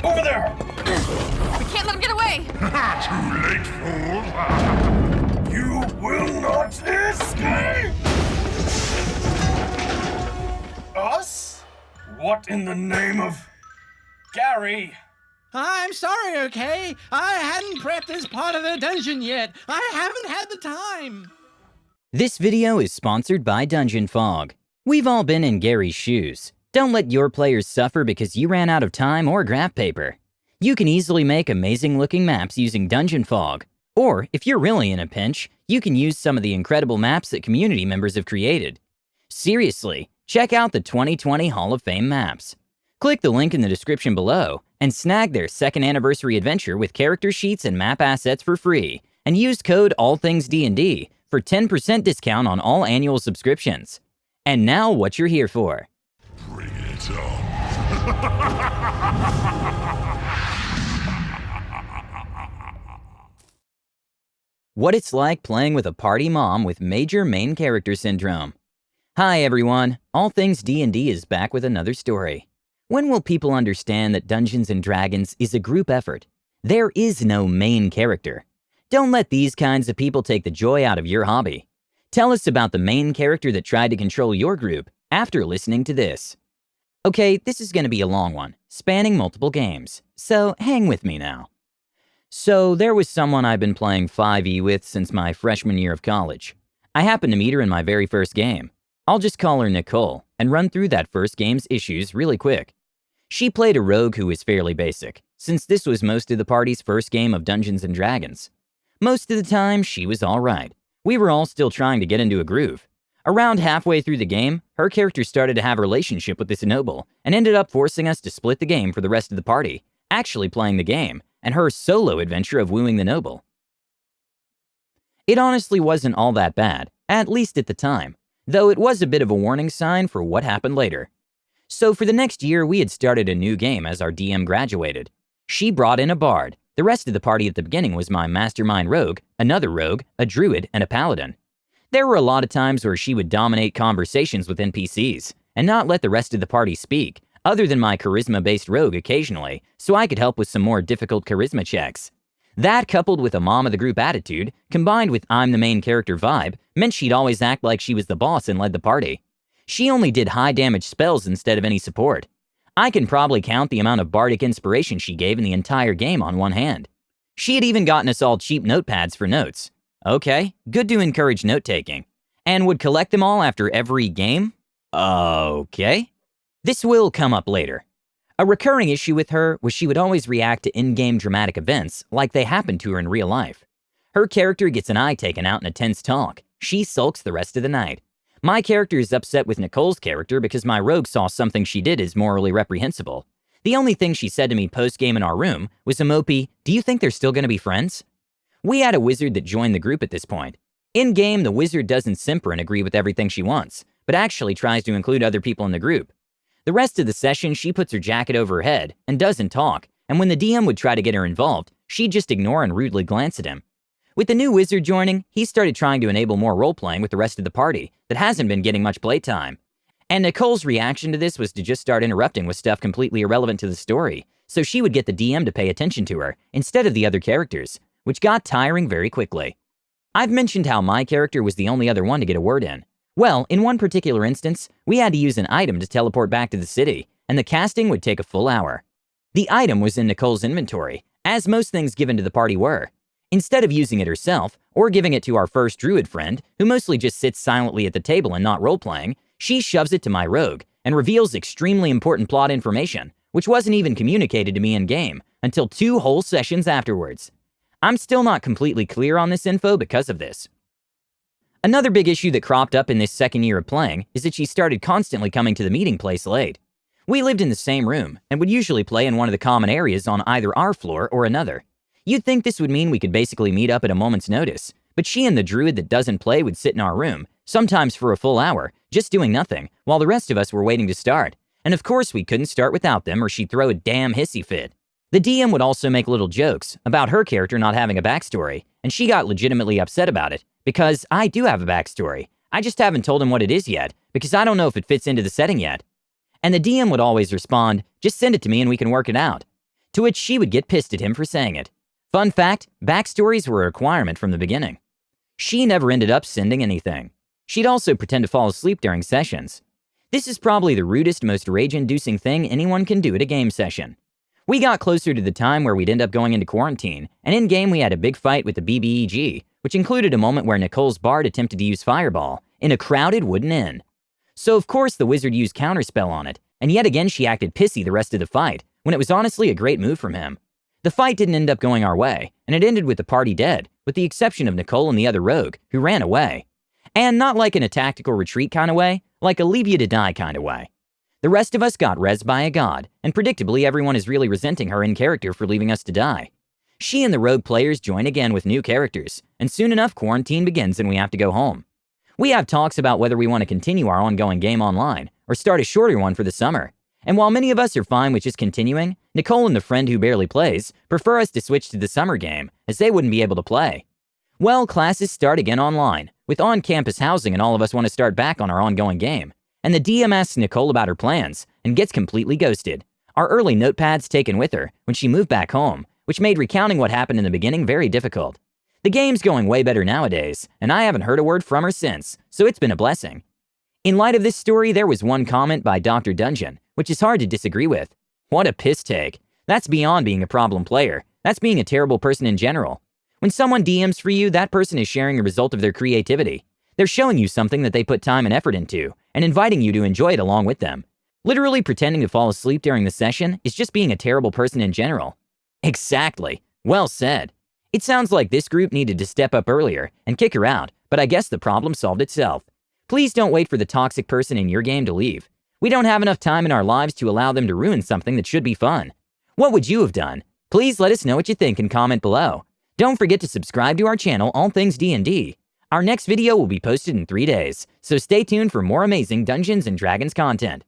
Over there! We can't let him get away! Too late, fools! You will not escape! Us? What in the name of... Gary? I'm sorry, okay? I hadn't prepped this part of the dungeon yet. I haven't had the time. This video is sponsored by Dungeon Fog. We've all been in Gary's shoes. Don't let your players suffer because you ran out of time or graph paper. You can easily make amazing looking maps using Dungeon Fog. Or, if you're really in a pinch, you can use some of the incredible maps that community members have created. Seriously, check out the 2020 Hall of Fame maps. Click the link in the description below and snag their 2nd anniversary adventure with character sheets and map assets for free, and use code ALLTHINGSD&D for 10% discount on all annual subscriptions. And now what you're here for. Bring it on. What it's like playing with a party mom with major main character syndrome. Hi everyone, All Things D&D is back with another story. When will people understand that Dungeons & Dragons is a group effort? There is no main character. Don't let these kinds of people take the joy out of your hobby. Tell us about the main character that tried to control your group after listening to this. Okay, this is going to be a long one, spanning multiple games, so hang with me now. So there was someone I've been playing 5e with since my freshman year of college. I happened to meet her in my very first game. I'll just call her Nicole and run through that first game's issues really quick. She played a rogue who was fairly basic, since this was most of the party's first game of Dungeons & Dragons. Most of the time, she was alright. We were all still trying to get into a groove. Around halfway through the game, her character started to have a relationship with this noble and ended up forcing us to split the game for the rest of the party, actually playing the game, and her solo adventure of wooing the noble. It honestly wasn't all that bad, at least at the time, though it was a bit of a warning sign for what happened later. So for the next year, we had started a new game as our DM graduated. She brought in a bard. The rest of the party at the beginning was my mastermind rogue, another rogue, a druid, and a paladin. There were a lot of times where she would dominate conversations with NPCs and not let the rest of the party speak, other than my charisma-based rogue occasionally, so I could help with some more difficult charisma checks. That, coupled with a mom of the group attitude, combined with I'm the main character vibe, meant she'd always act like she was the boss and led the party. She only did high damage spells instead of any support. I can probably count the amount of bardic inspiration she gave in the entire game on one hand. She had even gotten us all cheap notepads for notes. Okay, good to encourage note-taking. And would collect them all after every game? Okay. This will come up later. A recurring issue with her was she would always react to in-game dramatic events like they happened to her in real life. Her character gets an eye taken out in a tense talk. She sulks the rest of the night. My character is upset with Nicole's character because my rogue saw something she did as morally reprehensible. The only thing she said to me post-game in our room was a mopey, "Do you think they're still going to be friends?" We had a wizard that joined the group at this point. In-game, the wizard doesn't simper and agree with everything she wants, but actually tries to include other people in the group. The rest of the session, she puts her jacket over her head and doesn't talk, and when the DM would try to get her involved, she'd just ignore and rudely glance at him. With the new wizard joining, he started trying to enable more role-playing with the rest of the party that hasn't been getting much playtime. And Nicole's reaction to this was to just start interrupting with stuff completely irrelevant to the story, so she would get the DM to pay attention to her instead of the other characters, which got tiring very quickly. I've mentioned how my character was the only other one to get a word in. Well, in one particular instance, we had to use an item to teleport back to the city, and the casting would take a full hour. The item was in Nicole's inventory, as most things given to the party were. Instead of using it herself, or giving it to our first druid friend, who mostly just sits silently at the table and not role-playing, she shoves it to my rogue and reveals extremely important plot information, which wasn't even communicated to me in-game until 2 whole sessions afterwards. I'm still not completely clear on this info because of this. Another big issue that cropped up in this second year of playing is that she started constantly coming to the meeting place late. We lived in the same room and would usually play in one of the common areas on either our floor or another. You'd think this would mean we could basically meet up at a moment's notice, but she and the druid that doesn't play would sit in our room, sometimes for a full hour, just doing nothing, while the rest of us were waiting to start. And of course we couldn't start without them or she'd throw a damn hissy fit. The DM would also make little jokes about her character not having a backstory, and she got legitimately upset about it, because I do have a backstory. I just haven't told him what it is yet, because I don't know if it fits into the setting yet. And the DM would always respond, "Just send it to me and we can work it out." to which she would get pissed at him for saying it. Fun fact, backstories were a requirement from the beginning. She never ended up sending anything. She'd also pretend to fall asleep during sessions. This is probably the rudest, most rage-inducing thing anyone can do at a game session. We got closer to the time where we'd end up going into quarantine, and in-game we had a big fight with the BBEG, which included a moment where Nicole's bard attempted to use Fireball in a crowded wooden inn. So of course the wizard used Counterspell on it, and yet again she acted pissy the rest of the fight, when it was honestly a great move from him. The fight didn't end up going our way, and it ended with the party dead, with the exception of Nicole and the other rogue, who ran away. And not like in a tactical retreat kind of way, like a leave you to die kind of way. The rest of us got rezzed by a god, and predictably everyone is really resenting her in character for leaving us to die. She and the rogue players join again with new characters, and soon enough quarantine begins and we have to go home. We have talks about whether we want to continue our ongoing game online, or start a shorter one for the summer. And while many of us are fine with just continuing, Nicole and the friend who barely plays prefer us to switch to the summer game, as they wouldn't be able to play. Well, classes start again online, with on-campus housing and all of us want to start back on our ongoing game. And the DM asks Nicole about her plans, and gets completely ghosted. Our early notepads taken with her when she moved back home, which made recounting what happened in the beginning very difficult. The game's going way better nowadays, and I haven't heard a word from her since, so it's been a blessing. In light of this story, there was one comment by Dr. Dungeon, which is hard to disagree with. What a piss take. That's beyond being a problem player. That's being a terrible person in general. When someone DMs for you, that person is sharing a result of their creativity. They're showing you something that they put time and effort into, and inviting you to enjoy it along with them. Literally pretending to fall asleep during the session is just being a terrible person in general. Exactly. Well said. It sounds like this group needed to step up earlier and kick her out, but I guess the problem solved itself. Please don't wait for the toxic person in your game to leave. We don't have enough time in our lives to allow them to ruin something that should be fun. What would you have done? Please let us know what you think and comment below. Don't forget to subscribe to our channel, All Things D&D. Our next video will be posted in 3 days, so stay tuned for more amazing Dungeons & Dragons content.